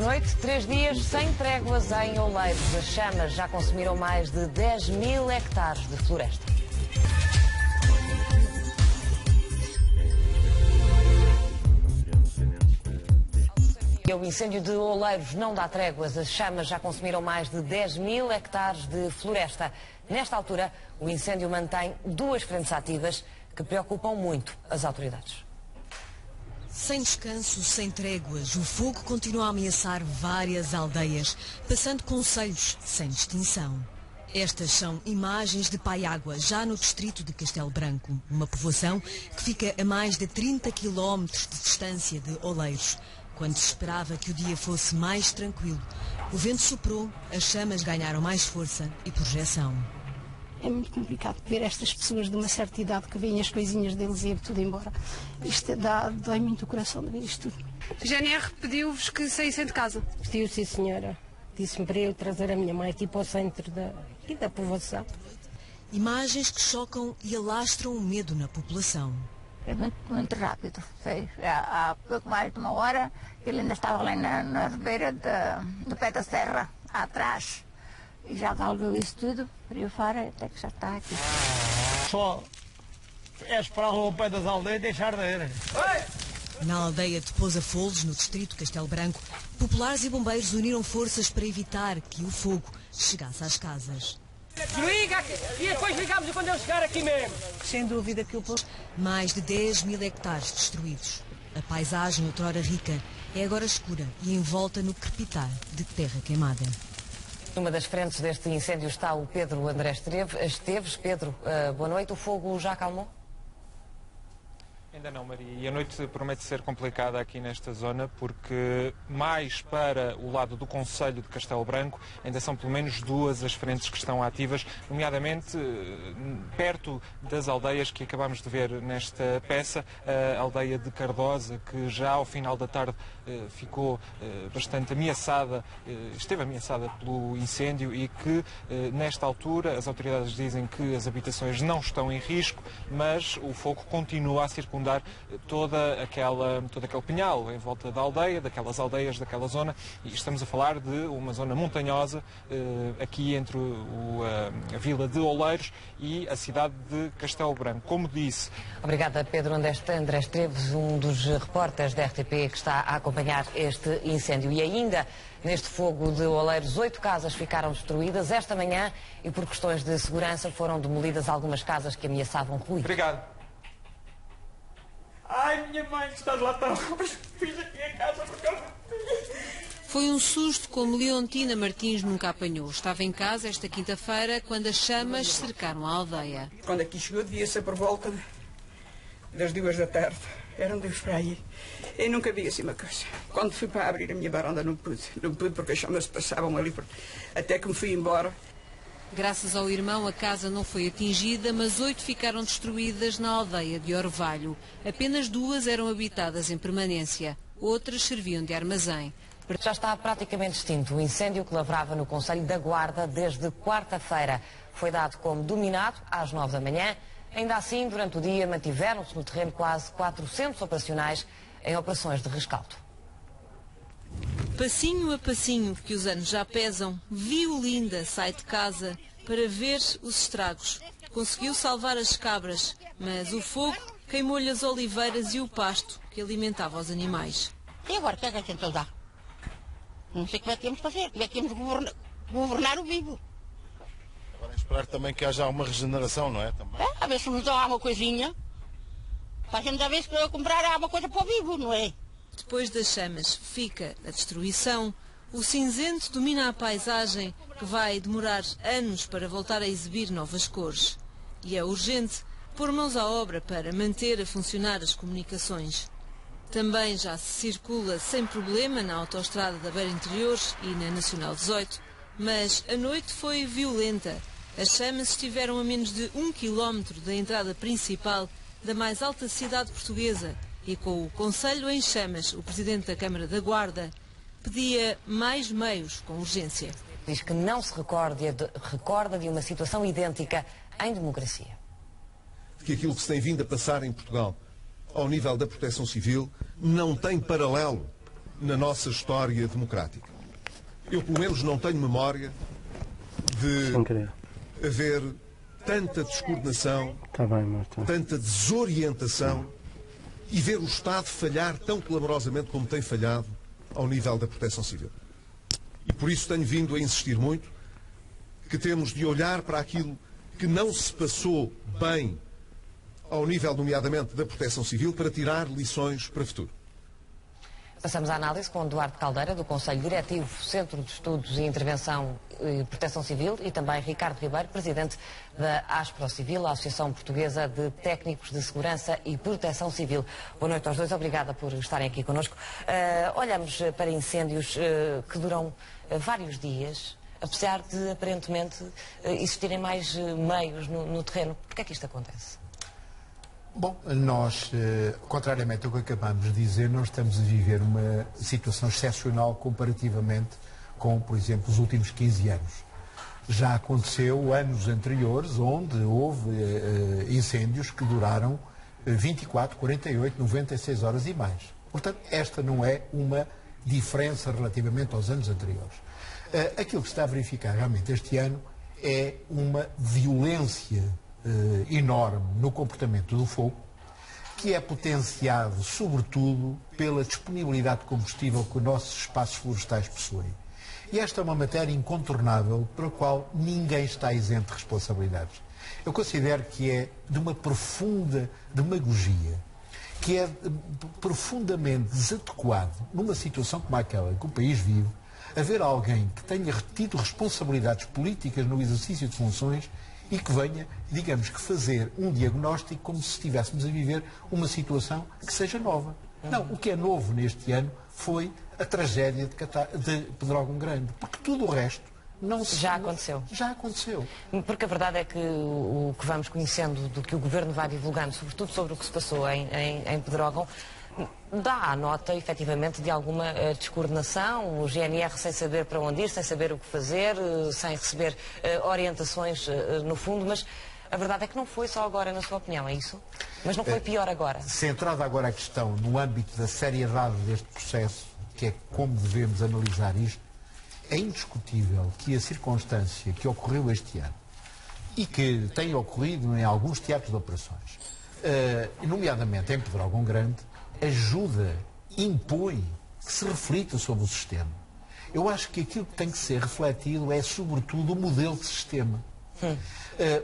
noite. 3 dias sem tréguas em Oleiros. As chamas já consumiram mais de 10.000 hectares de floresta. O incêndio de Oleiros não dá tréguas. As chamas já consumiram mais de 10.000 hectares de floresta. Nesta altura, o incêndio mantém 2 frentes ativas que preocupam muito as autoridades. Sem descanso, sem tréguas, o fogo continua a ameaçar várias aldeias, passando concelhos sem distinção. Estas são imagens de Paiágua, já no distrito de Castelo Branco, uma povoação que fica a mais de 30 km de distância de Oleiros. Quando se esperava que o dia fosse mais tranquilo, o vento soprou, as chamas ganharam mais força e projeção. É muito complicado ver estas pessoas de uma certa idade que veem as coisinhas deles e ir tudo embora. Isto dói muito o coração de ver isto tudo. O GNR pediu-vos que saíssem de casa? Pediu, sim, senhora. Disse-me para eu trazer a minha mãe aqui para o centro da povoação. Imagens que chocam e alastram o medo na população. É muito rápido. Sei, há pouco mais de 1 hora ele ainda estava ali na beira do pé da serra, atrás. E já galgou isso tudo, para eu fora, até que já está aqui. Só é esperar ao pé das aldeias e deixar de ir. Na aldeia de Pousa Foles, no distrito de Castelo Branco, populares e bombeiros uniram forças para evitar que o fogo chegasse às casas. Desliga aqui, e depois ligamos quando eu chegar aqui mesmo. Sem dúvida que o povo... Mais de 10.000 hectares destruídos. A paisagem, outrora rica, é agora escura e envolta no crepitar de terra queimada. Numa das frentes deste incêndio está o Pedro André Esteves. Pedro, boa noite. O fogo já acalmou? Ainda não, Maria, e a noite promete ser complicada aqui nesta zona porque mais para o lado do concelho de Castelo Branco ainda são pelo menos 2 as frentes que estão ativas, nomeadamente perto das aldeias que acabamos de ver nesta peça, a aldeia de Cardosa, que já ao final da tarde ficou bastante ameaçada, esteve ameaçada pelo incêndio e que nesta altura as autoridades dizem que as habitações não estão em risco, mas o fogo continua a circundar todo aquele pinhal em volta da aldeia, daquelas aldeias, daquela zona, e estamos a falar de uma zona montanhosa aqui entre a vila de Oleiros e a cidade de Castelo Branco. Como disse... Obrigada, Pedro André Esteves, um dos repórteres da RTP que está a acompanhar este incêndio. E ainda neste fogo de Oleiros, 8 casas ficaram destruídas esta manhã e por questões de segurança foram demolidas algumas casas que ameaçavam ruir. Obrigado. Ai, minha mãe, estás lá tão... Fiz aqui a casa por causa de ti. Foi um susto como Leontina Martins nunca apanhou. Estava em casa esta quinta-feira quando as chamas cercaram a aldeia. Quando aqui chegou devia ser por volta das 2 da tarde. Era um Deus para aí. Eu nunca vi assim uma coisa. Quando fui para abrir a minha varanda não pude. Não pude porque as chamas passavam ali. Até que me fui embora. Graças ao irmão, a casa não foi atingida, mas 8 ficaram destruídas na aldeia de Orvalho. Apenas 2 eram habitadas em permanência. Outras serviam de armazém. Já está praticamente extinto o incêndio que lavrava no concelho da Guarda desde quarta-feira. Foi dado como dominado às 9 da manhã. Ainda assim, durante o dia, mantiveram-se no terreno quase 400 operacionais em operações de rescaldo. Passinho a passinho, que os anos já pesam, Violinda sai de casa para ver os estragos. Conseguiu salvar as cabras, mas o fogo queimou-lhe as oliveiras e o pasto que alimentava os animais. E agora, o que é que a gente vai dar? Não sei como é que temos de fazer, como é que temos de governar o vivo. Agora é esperar também que haja alguma regeneração, não é? Também. A ver se nos dá uma coisinha, para a gente a ver se comprar alguma coisa para o vivo, não é? Depois das chamas fica a destruição. O cinzento domina a paisagem, que vai demorar anos para voltar a exibir novas cores. E é urgente pôr mãos à obra para manter a funcionar as comunicações. Também já se circula sem problema na autoestrada da Beira Interior e na Nacional 18, mas a noite foi violenta. As chamas estiveram a menos de 1 quilómetro da entrada principal da mais alta cidade portuguesa. E com o Conselho em chamas, o Presidente da Câmara da Guarda pedia mais meios com urgência. Diz que não se recorda de uma situação idêntica em democracia. Que aquilo que se tem vindo a passar em Portugal, ao nível da proteção civil, não tem paralelo na nossa história democrática. Eu, pelo menos, não tenho memória de haver tanta descoordenação, tanta desorientação e ver o Estado falhar tão clamorosamente como tem falhado ao nível da proteção civil. E por isso tenho vindo a insistir muito que temos de olhar para aquilo que não se passou bem ao nível, nomeadamente, da proteção civil, para tirar lições para o futuro. Passamos à análise com Duarte Caldeira, do Conselho Diretivo, Centro de Estudos e Intervenção e Proteção Civil, e também Ricardo Ribeiro, Presidente da ASPRO Civil, a Associação Portuguesa de Técnicos de Segurança e Proteção Civil. Boa noite aos dois, obrigada por estarem aqui connosco. Olhamos para incêndios que duram vários dias, apesar de, aparentemente, existirem mais meios no terreno. Por que é que isto acontece? Bom, nós, contrariamente ao que acabamos de dizer, não estamos a viver uma situação excepcional comparativamente com, por exemplo, os últimos 15 anos. Já aconteceu anos anteriores onde houve incêndios que duraram 24, 48, 96 horas e mais. Portanto, esta não é uma diferença relativamente aos anos anteriores. Aquilo que se está a verificar realmente este ano é uma violência enorme no comportamento do fogo, que é potenciado sobretudo pela disponibilidade de combustível que os nossos espaços florestais possuem. E esta é uma matéria incontornável para a qual ninguém está isento de responsabilidades. Eu considero que é de uma profunda demagogia, que é profundamente desadequado numa situação como aquela que o país vive, haver alguém que tenha tido responsabilidades políticas no exercício de funções e que venha, digamos que, fazer um diagnóstico como se estivéssemos a viver uma situação que seja nova. Não, o que é novo neste ano foi a tragédia de Pedrógão Grande, porque tudo o resto não se... Já aconteceu. Já aconteceu. Porque a verdade é que o que vamos conhecendo do que o Governo vai divulgando, sobretudo sobre o que se passou em Pedrógão, dá a nota, efetivamente, de alguma descoordenação, o GNR sem saber para onde ir, sem saber o que fazer, sem receber orientações no fundo, mas a verdade é que não foi só agora, na sua opinião, é isso? Mas não foi pior agora? Centrada agora a questão no âmbito da seriedade deste processo, que é como devemos analisar isto, é indiscutível que a circunstância que ocorreu este ano e que tem ocorrido em alguns teatros de operações, nomeadamente em Pedrógão Grande, ajuda, impõe que se reflita sobre o sistema. Eu acho que aquilo que tem que ser refletido é, sobretudo, o modelo de sistema.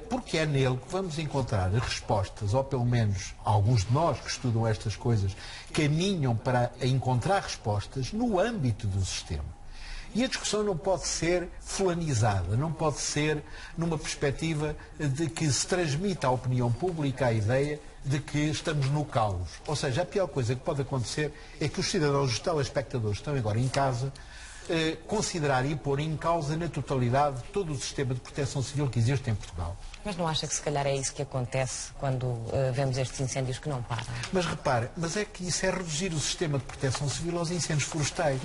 Porque é nele que vamos encontrar respostas, ou pelo menos alguns de nós que estudam estas coisas caminham para encontrar respostas no âmbito do sistema. E a discussão não pode ser fulanizada, não pode ser numa perspectiva de que se transmita à opinião pública a ideia de que estamos no caos. Ou seja, a pior coisa que pode acontecer é que os cidadãos, os telespectadores que estão agora em casa, considerarem e pôr em causa na totalidade todo o sistema de proteção civil que existe em Portugal. Mas não acha que se calhar é isso que acontece quando vemos estes incêndios que não param? Mas repare, mas é que isso é reduzir o sistema de proteção civil aos incêndios florestais.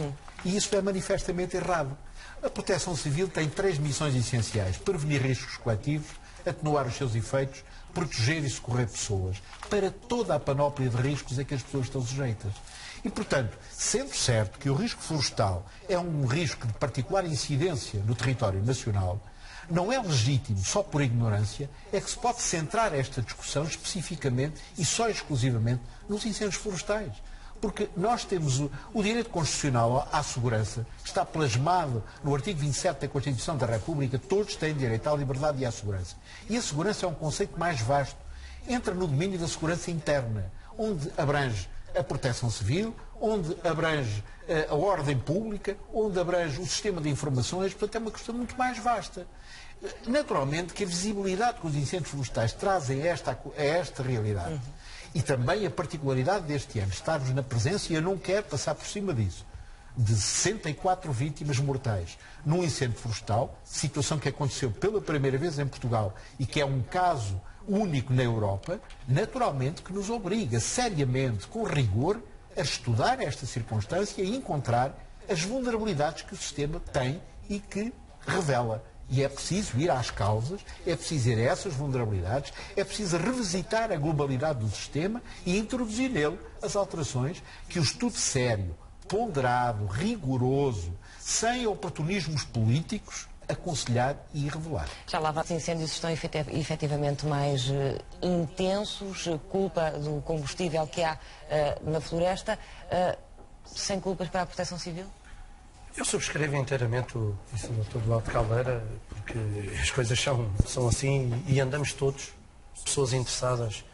E isso é manifestamente errado. A proteção civil tem 3 missões essenciais: prevenir riscos coletivos, atenuar os seus efeitos, proteger e socorrer pessoas, para toda a panóplia de riscos a que as pessoas estão sujeitas. E, portanto, sendo certo que o risco florestal é um risco de particular incidência no território nacional, não é legítimo, só por ignorância, é que se pode centrar esta discussão especificamente e só exclusivamente nos incêndios florestais. Porque nós temos o direito constitucional à segurança, que está plasmado no artigo 27 da Constituição da República. Todos têm direito à liberdade e à segurança. E a segurança é um conceito mais vasto. Entra no domínio da segurança interna, onde abrange a proteção civil, onde abrange a ordem pública, onde abrange o sistema de informações. Portanto, é uma questão muito mais vasta. Naturalmente que a visibilidade que os incêndios florestais trazem a esta realidade e também a particularidade deste ano, estarmos na presença, e eu não quero passar por cima disso, de 64 vítimas mortais num incêndio florestal, situação que aconteceu pela primeira vez em Portugal e que é um caso único na Europa, naturalmente que nos obriga seriamente, com rigor, a estudar esta circunstância e encontrar as vulnerabilidades que o sistema tem e que revela. E é preciso ir às causas, é preciso ir a essas vulnerabilidades, é preciso revisitar a globalidade do sistema e introduzir nele as alterações que o estudo sério, ponderado, rigoroso, sem oportunismos políticos, aconselhar e revelar. Já lá os incêndios estão efetivamente mais intensos, culpa do combustível que há na floresta, sem culpas para a Proteção Civil? Eu subscrevo inteiramente o que disse o Dr. Duarte Caldeira, porque as coisas são assim e andamos todos, pessoas interessadas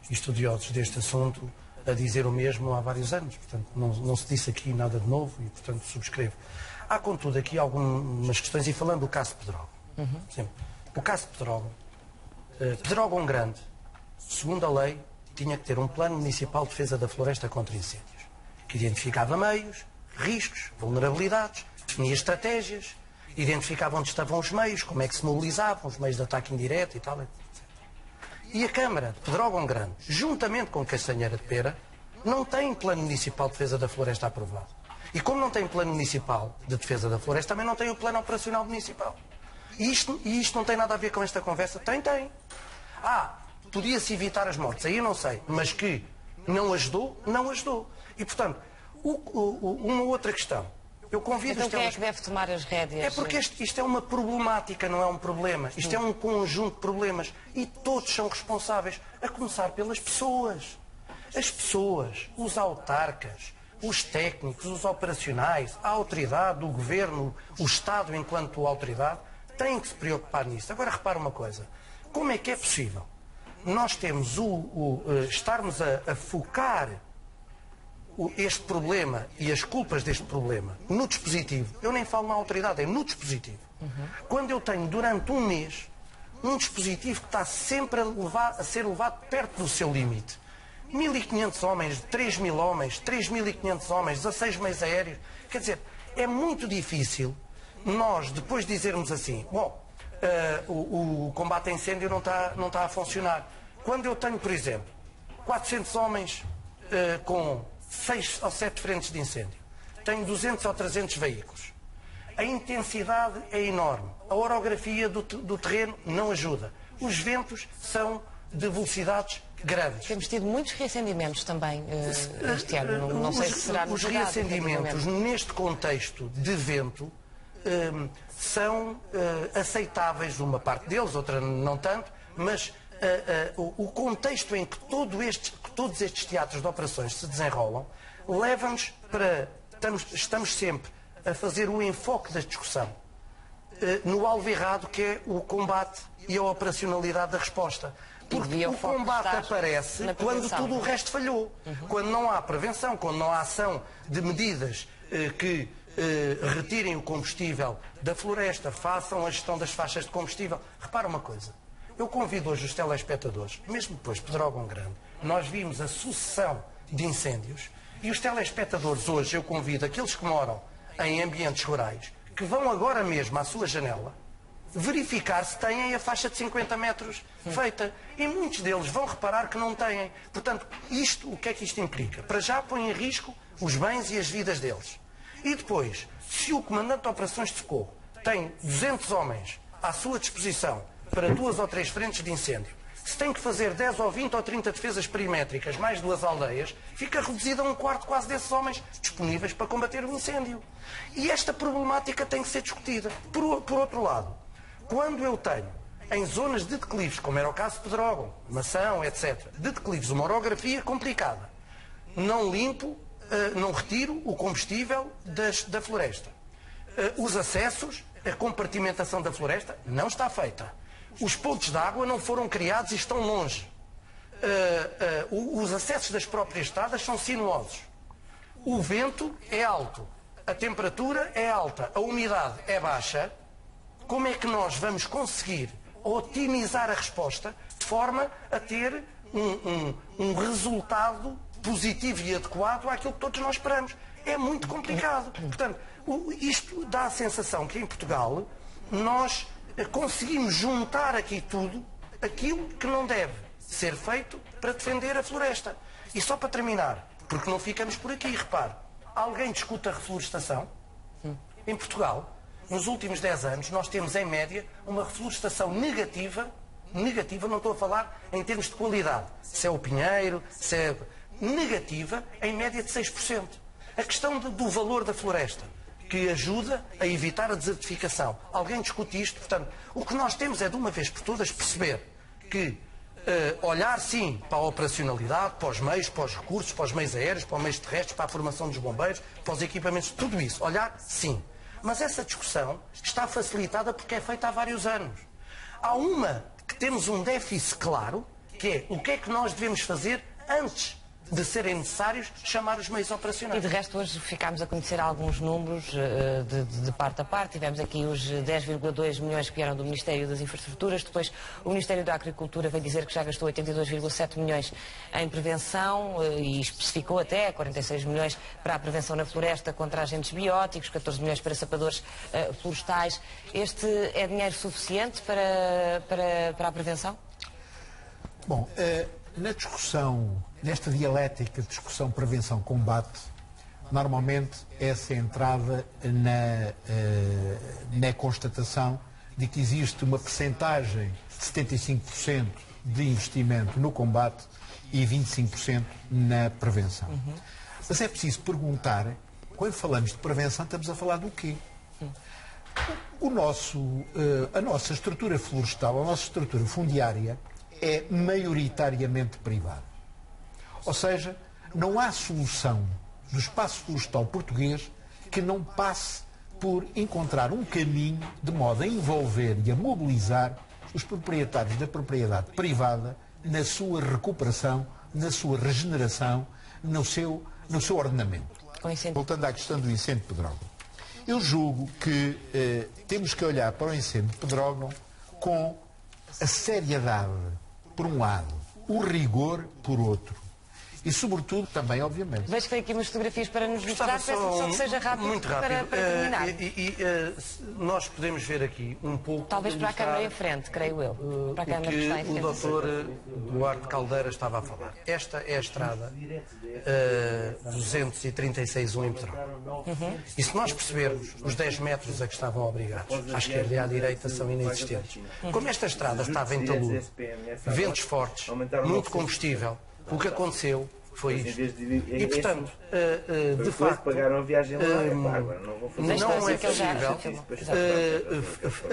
e estudiosos deste assunto, a dizer o mesmo há vários anos. Portanto, não se disse aqui nada de novo e, portanto, subscrevo. Há, contudo, aqui algumas questões, e falando do caso de Pedrógão. O caso de Pedrógão, Pedrógão Grande, segundo a lei, tinha que ter um plano municipal de defesa da floresta contra incêndios, que identificava meios, riscos, vulnerabilidades, definia estratégias, identificava onde estavam os meios, como é que se mobilizavam, os meios de ataque indireto e tal, etc. E a Câmara de Pedrógão Grande, juntamente com Castanheira de Pera, não tem plano municipal de defesa da floresta aprovado. E como não tem plano municipal de defesa da floresta, também não tem o plano operacional municipal. E isto não tem nada a ver com esta conversa? Tem. Podia-se evitar as mortes, aí eu não sei, mas que não ajudou, não ajudou. E, portanto, uma outra questão. Eu convido então quem é que deve tomar as rédeas? É porque isto é uma problemática, não é um problema. Isto é um conjunto de problemas e todos são responsáveis, a começar pelas pessoas. As pessoas, os autarcas, os técnicos, os operacionais, a autoridade, o governo, o Estado enquanto autoridade, têm que se preocupar nisso. Agora repara uma coisa, como é que é possível nós temos estarmos a focar este problema e as culpas deste problema no dispositivo, eu nem falo na autoridade, é no dispositivo. Quando eu tenho durante um mês um dispositivo que está sempre a ser levado perto do seu limite. 1.500 homens, 3.000 homens, 3.500 homens, 16 meios aéreos. Quer dizer, é muito difícil nós depois dizermos assim, o combate a incêndio não está a funcionar. Quando eu tenho, por exemplo, 400 homens com 6 ou 7 frentes de incêndio, tenho 200 ou 300 veículos, a intensidade é enorme, a orografia do terreno não ajuda, os ventos são de velocidades grandes. Temos tido muitos reacendimentos também este ano, não sei se será os reacendimentos neste contexto de vento são aceitáveis, uma parte deles, outra não tanto, mas o contexto em que todos estes teatros de operações se desenrolam leva-nos para... Estamos sempre a fazer o enfoque da discussão no alvo errado, que é o combate e a operacionalidade da resposta. Porque o combate aparece quando tudo o resto falhou. Quando não há prevenção, quando não há ação de medidas que retirem o combustível da floresta, façam a gestão das faixas de combustível. Repara uma coisa. Eu convido hoje os telespectadores, mesmo depois de Pedrógão Grande, nós vimos a sucessão de incêndios e os telespectadores hoje, eu convido aqueles que moram em ambientes rurais, que vão agora mesmo à sua janela, verificar se têm a faixa de 50 metros feita. E muitos deles vão reparar que não têm. Portanto, o que é que isto implica? Para já põe em risco os bens e as vidas deles. E depois, se o comandante de operações de socorro tem 200 homens à sua disposição para 2 ou 3 frentes de incêndio, se tem que fazer 10 ou 20 ou 30 defesas perimétricas, mais 2 aldeias, fica reduzida a 1/4 quase desses homens disponíveis para combater o incêndio. E esta problemática tem que ser discutida. Por outro lado, quando eu tenho, em zonas de declives, como era o caso de Pedrógão, Mação, etc., de declives, uma orografia complicada, não limpo, não retiro o combustível da floresta. Os acessos, a compartimentação da floresta não está feita. Os pontos de água não foram criados e estão longe. Os acessos das próprias estradas são sinuosos. O vento é alto, a temperatura é alta, a umidade é baixa. Como é que nós vamos conseguir otimizar a resposta de forma a ter um resultado positivo e adequado àquilo que todos nós esperamos? É muito complicado. Portanto, isto dá a sensação que em Portugal nós conseguimos juntar aqui tudo aquilo que não deve ser feito para defender a floresta. E só para terminar, porque não ficamos por aqui, repare, alguém discute a reflorestação? Em Portugal, nos últimos 10 anos, nós temos, em média, uma reflorestação negativa, não estou a falar em termos de qualidade, se é o pinheiro, se é negativa, em média de 6%. A questão do valor da floresta, que ajuda a evitar a desertificação. Alguém discute isto, portanto, o que nós temos é de uma vez por todas perceber que olhar sim para a operacionalidade, para os meios, para os recursos, para os meios aéreos, para os meios terrestres, para a formação dos bombeiros, para os equipamentos, tudo isso, olhar sim. Mas essa discussão está facilitada porque é feita há vários anos. Há uma que temos um déficit claro, que é o que é que nós devemos fazer antes de serem necessários chamar os meios operacionais. E de resto hoje ficámos a conhecer alguns números de parte a parte. Tivemos aqui os 10,2 milhões que vieram do Ministério das Infraestruturas, depois o Ministério da Agricultura veio dizer que já gastou 82,7 milhões em prevenção e especificou até 46 milhões para a prevenção na floresta contra agentes bióticos, 14 milhões para sapadores florestais. Este é dinheiro suficiente para a prevenção? Bom, na discussão, nesta dialética de discussão, prevenção, combate, normalmente é centrada na constatação de que existe uma percentagem de 75% de investimento no combate e 25% na prevenção. Mas é preciso perguntar, quando falamos de prevenção, estamos a falar do quê? A nossa estrutura florestal, a nossa estrutura fundiária, é maioritariamente privada. Ou seja, não há solução do espaço florestal português que não passe por encontrar um caminho de modo a envolver e a mobilizar os proprietários da propriedade privada na sua recuperação, na sua regeneração, no seu ordenamento. Voltando à questão do incêndio de Pedrógão. Eu julgo que temos que olhar para o incêndio de Pedrógão com a seriedade, por um lado, o rigor, por outro. E, sobretudo, também, obviamente. Vejo que tem aqui umas fotografias para nos mostrar, peço só que seja rápido, muito rápido. Para terminar. Nós podemos ver aqui um pouco... Talvez para a câmara em frente, creio eu. Para a câmara que está em frente. O doutor Duarte Caldeira estava a falar. Esta é a estrada 236-1 em Pedrógão. E se nós percebermos os 10 metros a que estavam obrigados, à esquerda e à direita, são inexistentes. Como esta estrada estava em talude, ventos fortes, muito combustível, o que aconteceu foi isto. E, portanto, de facto, pagaram a viagem lá, não é possível.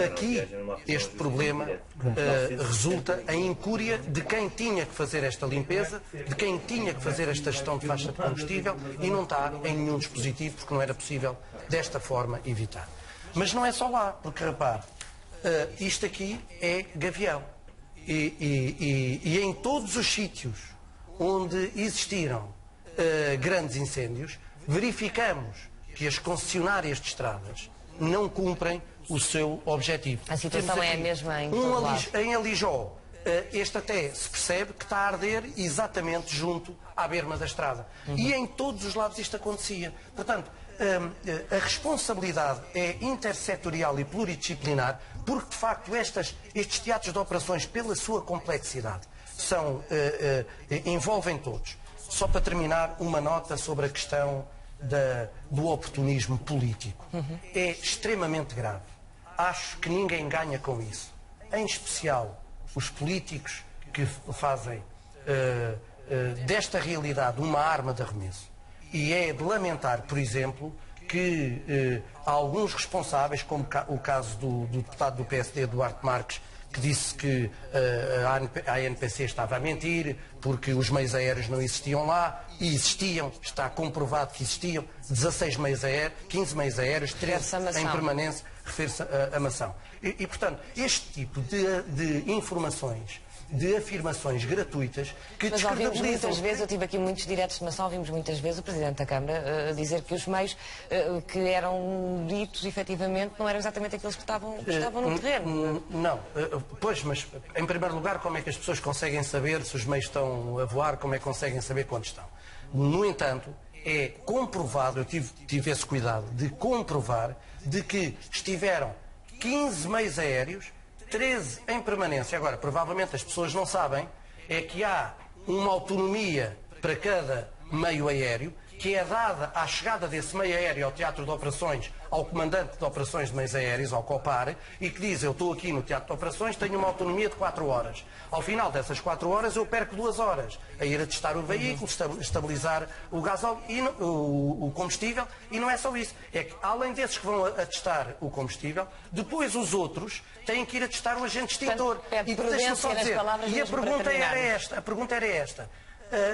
Aqui, este problema resulta em incúria de quem tinha que fazer esta limpeza, de quem tinha que fazer esta gestão de faixa de combustível e não está em nenhum dispositivo, porque não era possível, desta forma, evitar. Mas não é só lá, porque, repare, isto aqui é Gavião. E em todos os sítios onde existiram grandes incêndios, verificamos que as concessionárias de estradas não cumprem o seu objetivo. A situação é a mesma em todo lado. Em Alijó, este até se percebe que está a arder exatamente junto à berma da estrada. E em todos os lados isto acontecia. Portanto, a responsabilidade é intersetorial e pluridisciplinar, porque de facto estes teatros de operações, pela sua complexidade, envolvem todos. Só para terminar, uma nota sobre a questão do oportunismo político. É extremamente grave. Acho que ninguém ganha com isso. Em especial os políticos que fazem desta realidade uma arma de arremesso. E é de lamentar, por exemplo, que alguns responsáveis, como o caso do deputado do PSD, Duarte Marques, que disse que a ANPC estava a mentir, porque os meios aéreos não existiam lá, e existiam, está comprovado que existiam, 16 meios aéreos, 15 meios aéreos, 13 em permanência, refere-se a Mação. E, portanto, este tipo de informações, de afirmações gratuitas que descredibilizam... Mas ouvimos muitas vezes, eu tive aqui muitos diretos de Mação, ouvimos muitas vezes o Presidente da Câmara dizer que os meios que eram ditos, efetivamente, não eram exatamente aqueles que estavam no terreno. Não, pois, mas em primeiro lugar, como é que as pessoas conseguem saber se os meios estão a voar, como é que conseguem saber quando estão? No entanto, é comprovado, eu tive esse cuidado de comprovar, de que estiveram 15 meios aéreos, 13 em permanência. Agora, provavelmente as pessoas não sabem é que há uma autonomia para cada meio aéreo que é dada à chegada desse meio aéreo ao Teatro de Operações, ao comandante de operações de meios aéreos, ao COPAR, e que diz, eu estou aqui no Teatro de Operações, tenho uma autonomia de 4 horas. Ao final dessas 4 horas eu perco 2 horas a ir a testar o veículo, estabilizar o gasóleo e o combustível, e não é só isso. É que além desses que vão a testar o combustível, depois os outros têm que ir a testar o agente extintor. E deixa-me só dizer, e a pergunta era esta.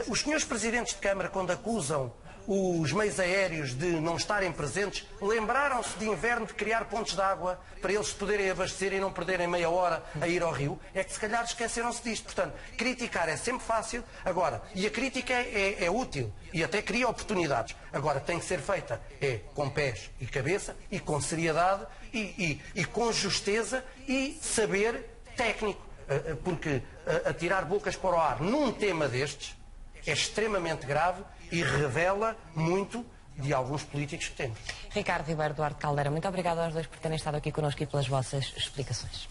Os senhores presidentes de Câmara, quando acusam os meios aéreos de não estarem presentes, lembraram-se de inverno de criar pontos de água para eles se poderem abastecer e não perderem meia hora a ir ao rio? É que se calhar esqueceram-se disto. Portanto, criticar é sempre fácil, agora, e a crítica é útil e até cria oportunidades. Agora, tem que ser feita com pés e cabeça e com seriedade e com justeza e saber técnico. Porque atirar bocas para o ar num tema destes é extremamente grave e revela muito de alguns políticos que temos. Ricardo Ribeiro, Duarte Caldeira, muito obrigado aos dois por terem estado aqui connosco e pelas vossas explicações.